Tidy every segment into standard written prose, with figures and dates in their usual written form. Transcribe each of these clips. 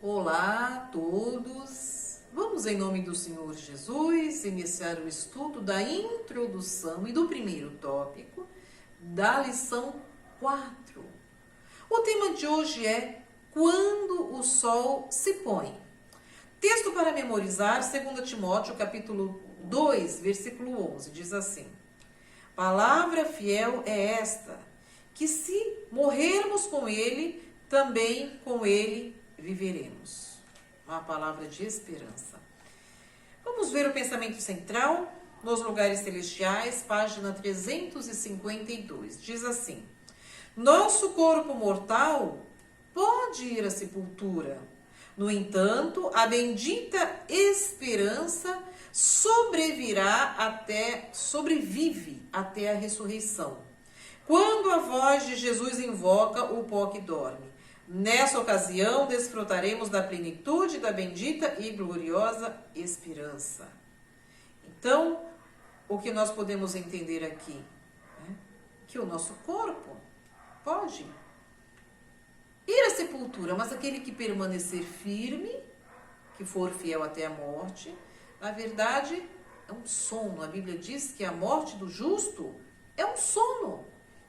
Olá a todos! Vamos, em nome do Senhor Jesus, iniciar o estudo da introdução e do primeiro tópico da lição 4. O tema de hoje é Quando o Sol se Põe. Texto para memorizar, 2 Timóteo, capítulo 2, versículo 11, diz assim: Palavra fiel é esta, que se morrermos com ele, também com ele viveremos. Uma palavra de esperança. Vamos ver o pensamento central nos lugares celestiais, página 352. Diz assim: Nosso corpo mortal pode ir à sepultura. No entanto, a bendita esperança sobrevive até a ressurreição, quando a voz de Jesus invoca o pó que dorme. Nessa ocasião, desfrutaremos da plenitude da bendita e gloriosa esperança. Então, o que nós podemos entender aqui? Que o nosso corpo pode ir à sepultura, mas aquele que permanecer firme, que for fiel até a morte, na verdade, é um sono. A Bíblia diz que a morte do justo é um sono,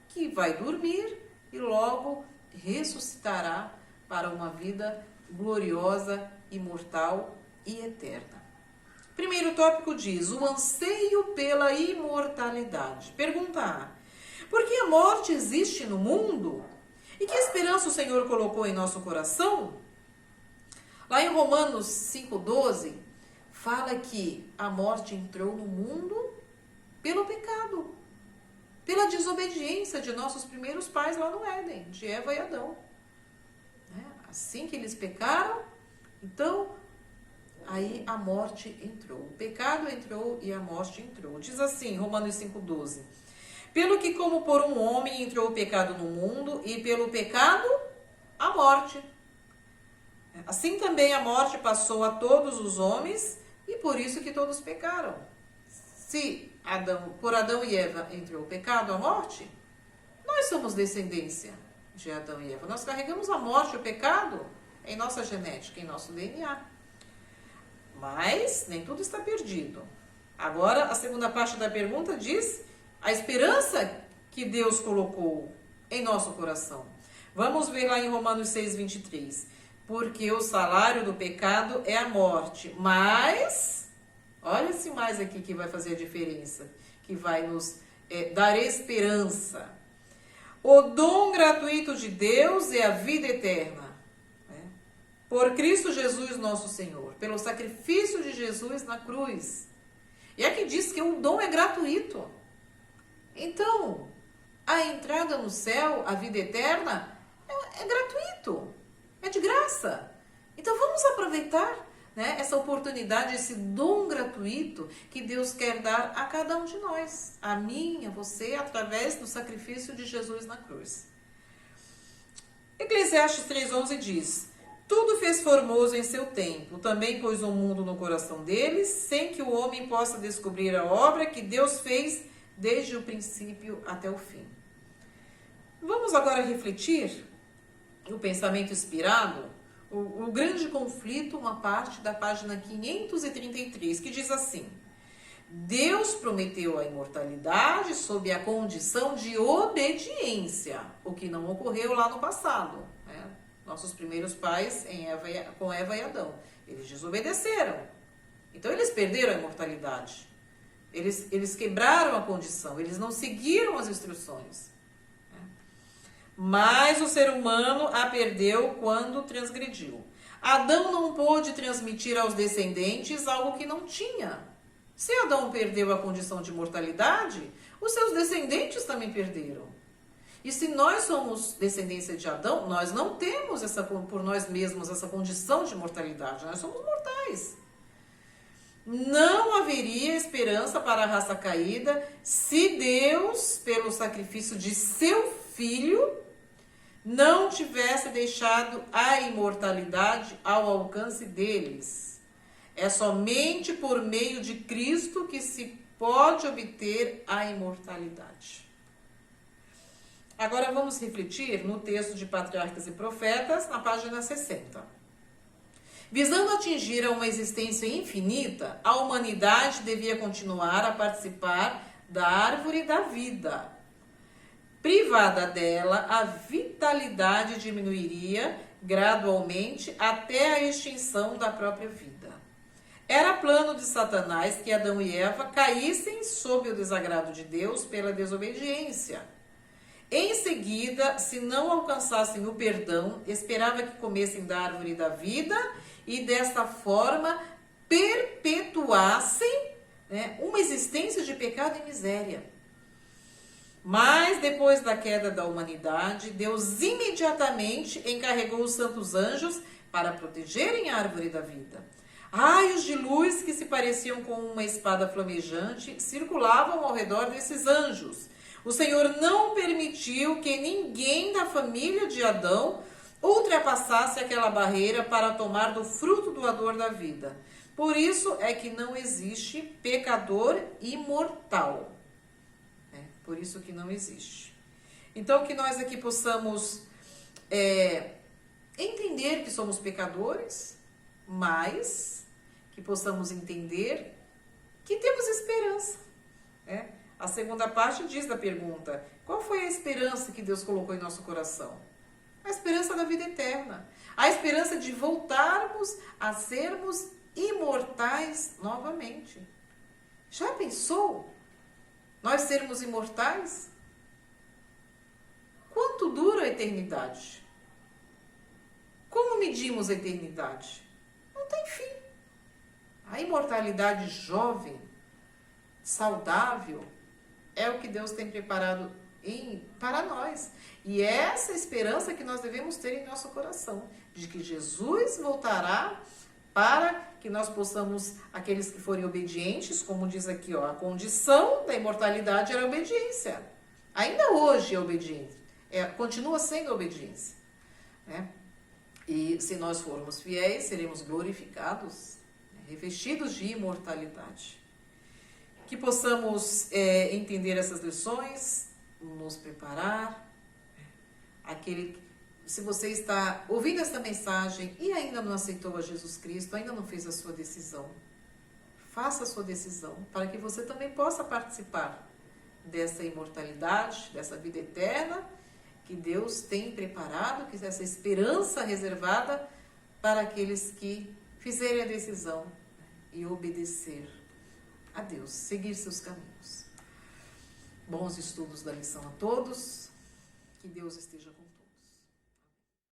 que vai dormir e logo ressuscitará para uma vida gloriosa, imortal e eterna. Primeiro tópico diz: o anseio pela imortalidade. Pergunta A: por que a morte existe no mundo? E que esperança o Senhor colocou em nosso coração? Lá em Romanos 5,12, fala que a morte entrou no mundo pelo pecado, pela desobediência de nossos primeiros pais lá no Éden, de Eva e Adão. Assim que eles pecaram, então, aí a morte entrou. O pecado entrou e a morte entrou. Diz assim, Romanos 5,12. Pelo que como por um homem entrou o pecado no mundo, e pelo pecado a morte. Assim também a morte passou a todos os homens, e por isso que todos pecaram. Se por Adão e Eva entrou o pecado, a morte, nós somos descendência de Adão e Eva. Nós carregamos a morte e o pecado em nossa genética, em nosso DNA. Mas nem tudo está perdido. Agora, a segunda parte da pergunta diz a esperança que Deus colocou em nosso coração. Vamos ver lá em Romanos 6,23. Porque o salário do pecado é a morte, mas... olha esse mais aqui que vai fazer a diferença, que vai nos dar esperança. O dom gratuito de Deus é a vida eterna. Por Cristo Jesus nosso Senhor, pelo sacrifício de Jesus na cruz. E aqui diz que o dom é gratuito. Então, a entrada no céu, a vida eterna, é gratuito, é de graça. Então vamos aproveitar essa oportunidade, esse dom gratuito que Deus quer dar a cada um de nós, a mim, a você, através do sacrifício de Jesus na cruz. Eclesiastes 3,11 diz: Tudo fez formoso em seu tempo, também pôs o mundo no coração deles, sem que o homem possa descobrir a obra que Deus fez desde o princípio até o fim. Vamos agora refletir o pensamento inspirado, o grande conflito, uma parte da página 533, que diz assim: Deus prometeu a imortalidade sob a condição de obediência, o que não ocorreu lá no passado. Nossos primeiros pais com Eva e Adão, eles desobedeceram. Então eles perderam a imortalidade. Eles quebraram a condição, eles não seguiram as instruções. Mas o ser humano a perdeu quando transgrediu. Adão não pôde transmitir aos descendentes algo que não tinha. Se Adão perdeu a condição de mortalidade, os seus descendentes também perderam. E se nós somos descendência de Adão, nós não temos por nós mesmos essa condição de mortalidade. Nós somos mortais. Não haveria esperança para a raça caída se Deus, pelo sacrifício de seu Filho, não tivesse deixado a imortalidade ao alcance deles. É somente por meio de Cristo que se pode obter a imortalidade. Agora vamos refletir no texto de Patriarcas e Profetas, na página 60. Visando atingir a uma existência infinita, a humanidade devia continuar a participar da árvore da vida. Privada dela, a vitalidade diminuiria gradualmente até a extinção da própria vida. Era plano de Satanás que Adão e Eva caíssem sob o desagrado de Deus pela desobediência. Em seguida, se não alcançassem o perdão, esperava que comessem da árvore da vida e desta forma perpetuassem, uma existência de pecado e miséria. Mas depois da queda da humanidade, Deus imediatamente encarregou os santos anjos para protegerem a árvore da vida. Raios de luz que se pareciam com uma espada flamejante circulavam ao redor desses anjos. O Senhor não permitiu que ninguém da família de Adão ultrapassasse aquela barreira para tomar do fruto doador da vida. Por isso é que não existe pecador imortal. Por isso que não existe. Então, que nós aqui possamos entender que somos pecadores, mas que possamos entender que temos esperança. A segunda parte diz da pergunta: qual foi a esperança que Deus colocou em nosso coração? A esperança da vida eterna. A esperança de voltarmos a sermos imortais novamente. Já pensou? Nós sermos imortais? Quanto dura a eternidade? Como medimos a eternidade? Não tem fim. A imortalidade jovem, saudável, é o que Deus tem preparado para nós. E é essa esperança que nós devemos ter em nosso coração, de que Jesus voltará para que nós possamos, aqueles que forem obedientes, como diz aqui, a condição da imortalidade era a obediência. Ainda hoje é obediência, continua sendo obediência. E se nós formos fiéis, seremos glorificados, revestidos de imortalidade. Que possamos entender essas lições, nos preparar. Se você está ouvindo esta mensagem e ainda não aceitou a Jesus Cristo, ainda não fez a sua decisão, faça a sua decisão para que você também possa participar dessa imortalidade, dessa vida eterna que Deus tem preparado, que essa esperança reservada para aqueles que fizerem a decisão e obedecer a Deus, seguir seus caminhos. Bons estudos da lição a todos, que Deus esteja com